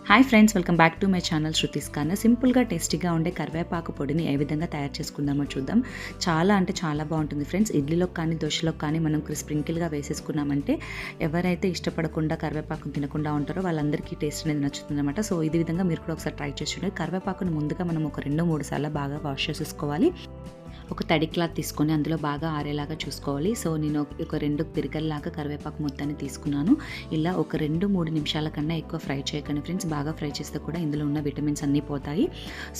Hi friends, welcome back to my channel Shruti's corner. సింపుల్గా టేస్టీగా ఉండే కరివేపాకు పొడిని ఏ విధంగా తయారు చేసుకుందామో చూద్దాం. చాలా అంటే చాలా బాగుంటుంది ఫ్రెండ్స్. ఇడ్లీలోకి కానీ దోశలోకి కానీ మనం స్ప్రింకిల్గా వేసేసుకున్నామంటే ఎవరైతే ఇష్టపడకుండా కరివేపాకును తినకుండా ఉంటారో వాళ్ళందరికీ టేస్ట్ అనేది నచ్చుతుంది అనమాట. సో ఇది విధంగా మీరు కూడా ఒకసారి ట్రై చేసి చూడండి. కరివేపాకును ముందుగా మనం ఒక 2-3 సార్లు బాగా వాష్ చేసేసుకోవాలి. ఒక తడి క్లాత్ తీసుకొని అందులో బాగా ఆరేలాగా చూసుకోవాలి. సో నేను ఒక 2 పిరికల్లాగా కరివేపాకు మొత్తాన్ని తీసుకున్నాను. ఇలా ఒక 2-3 నిమిషాల కన్నా ఎక్కువ ఫ్రై చేయకండి ఫ్రెండ్స్. బాగా ఫ్రై చేస్తే కూడా ఇందులో ఉన్న విటమిన్స్ అన్నీ పోతాయి.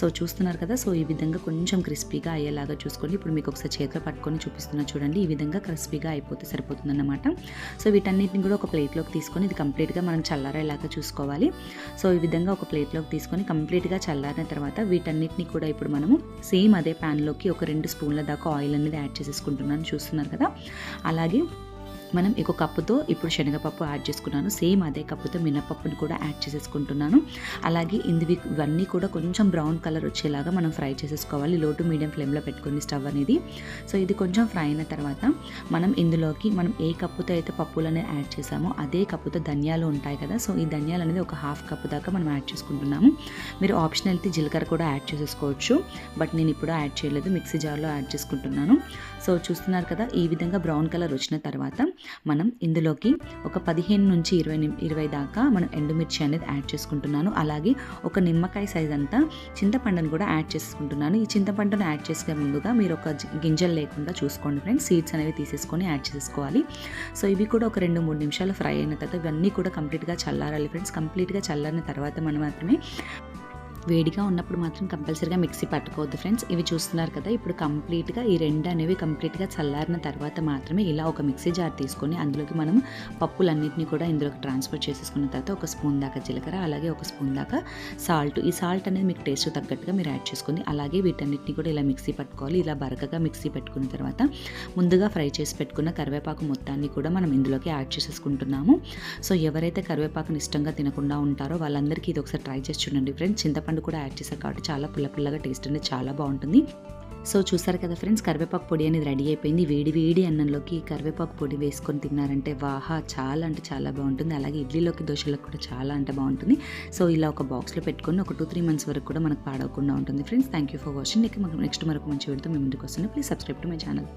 సో చూస్తున్నారు కదా. సో ఈ విధంగా కొంచెం క్రిస్పీగా అయ్యేలాగా చూసుకోండి. ఇప్పుడు మీకు ఒకసారి చేతిలో పట్టుకొని చూపిస్తున్నా చూడండి. ఈ విధంగా క్రిస్పీగా అయిపోతే సరిపోతుందన్నమాట. సో వీటన్నిటిని కూడా ఒక ప్లేట్లోకి తీసుకొని ఇది కంప్లీట్గా మనం చల్లారేలాగా చూసుకోవాలి. సో ఈ విధంగా ఒక ప్లేట్లోకి తీసుకొని కంప్లీట్గా చల్లారిన తర్వాత వీటన్నిటిని కూడా ఇప్పుడు మనము సేమ్ అదే ప్యాన్లోకి ఒక 2 స్పూన్ల దాకా ఆయిల్ అనేది యాడ్ చేసేసుకుంటున్నాను. చూస్తున్నారు కదా. అలాగే మనం ఒక కప్పుతో ఇప్పుడు శనగపప్పు యాడ్ చేసుకున్నాను. సేమ్ అదే కప్పుతో మినపప్పుని కూడా యాడ్ చేసేసుకుంటున్నాను. అలాగే ఇవన్నీ కూడా కొంచెం బ్రౌన్ కలర్ వచ్చేలాగా మనం ఫ్రై చేసేసుకోవాలి. లో టు మీడియం ఫ్లేమ్లో పెట్టుకొని స్టవ్ అనేది. సో ఇది కొంచెం ఫ్రై అయిన తర్వాత మనం ఇందులోకి మనం ఏ కప్పుతో అయితే పప్పులు అనేది యాడ్ చేసామో అదే కప్పుతో ధనియాలు ఉంటాయి కదా. సో ఈ ధనియాలు అనేది ఒక 1/2 కప్పు దాకా మనం యాడ్ చేసుకుంటున్నాము. మీరు ఆప్షనల్ అయితే జీలకర్ర కూడా యాడ్ చేసేసుకోవచ్చు. బట్ నేను ఇప్పుడు యాడ్ చేయలేదు, మిక్సీ జార్లో యాడ్ చేసుకుంటున్నాను. సో చూస్తున్నారు కదా. ఈ విధంగా బ్రౌన్ కలర్ వచ్చిన తర్వాత మనం ఇందులోకి ఒక 15 నుంచి 20 దాకా మనం ఎండుమిర్చి అనేది యాడ్ చేసుకుంటున్నాను. అలాగే ఒక నిమ్మకాయ సైజ్ అంతా చింతపండును కూడా యాడ్ చేసుకుంటున్నాను. ఈ చింతపండును యాడ్ చేసే ముందుగా మీరు ఒక గింజలు లేకుండా చూసుకోండి ఫ్రెండ్స్. సీడ్స్ అనేవి తీసేసుకొని యాడ్ చేసుకోవాలి. సో ఇవి కూడా ఒక 2-3 నిమిషాలు ఫ్రై అయిన తర్వాత ఇవన్నీ కూడా కంప్లీట్గా చల్లారాలి ఫ్రెండ్స్. కంప్లీట్గా చల్లారిన తర్వాత మనం మాత్రమే వేడిగా ఉన్నప్పుడు మాత్రం కంపల్సరీగా మిక్సీ పట్టుకోవద్దు ఫ్రెండ్స్. ఇవి చూస్తున్నారు కదా. ఇప్పుడు కంప్లీట్గా ఈ 2 అనేవి కంప్లీట్గా చల్లారిన తర్వాత మాత్రమే ఇలా ఒక మిక్సీ జార్ తీసుకొని అందులోకి మనం పప్పులన్నింటినీ కూడా ఇందులోకి ట్రాన్స్ఫర్ చేసేసుకున్న తర్వాత ఒక స్పూన్ దాకా జీలకర్ర, అలాగే ఒక స్పూన్ దాకా సాల్ట్. ఈ సాల్ట్ అనేది మీకు టేస్ట్ తగ్గట్టుగా మీరు యాడ్ చేసుకొని అలాగే వీటన్నిటిని కూడా ఇలా మిక్సీ పట్టుకోవాలి. ఇలా బరకగా మిక్సీ పెట్టుకున్న తర్వాత ముందుగా ఫ్రై చేసి పెట్టుకున్న కరివేపాకు మొత్తాన్ని కూడా మనం ఇందులోకి యాడ్ చేసేసుకుంటున్నాము. సో ఎవరైతే కరివేపాకుని ఇష్టంగా తినకుండా ఉంటారో వాళ్ళందరికీ ఇది ఒకసారి ట్రై చేసి చూడండి ఫ్రెండ్స్. చింతపండు కూడా యాడ్ చేశారు కాబట్టి చాలా పుల్లగా టేస్ట్ అనేది చాలా బాగుంటుంది. సో చూసారు కదా ఫ్రెండ్స్, కరివేపాకు పొడి అనేది రెడీ అయిపోయింది. వేడి అన్నంలోకి కరివేపాకు పొడి వేసుకొని తిన్నారంటే వాహా, చాలా అంటే చాలా బాగుంటుంది. అలాగే ఇడ్లీలోకి దోశలోకి కూడా చాలా అంటే బాగుంటుంది. సో ఇలా ఒక బాక్స్లో పెట్టుకొని ఒక 2-3 మంత్స్ వరకు కూడా మనకు పాడవకుండా ఉంటుంది friends. Thank you for watching. Next మరొక మంచి వీడియోతో మీ ముందుకు వస్తుంది. Please subscribe to my channel.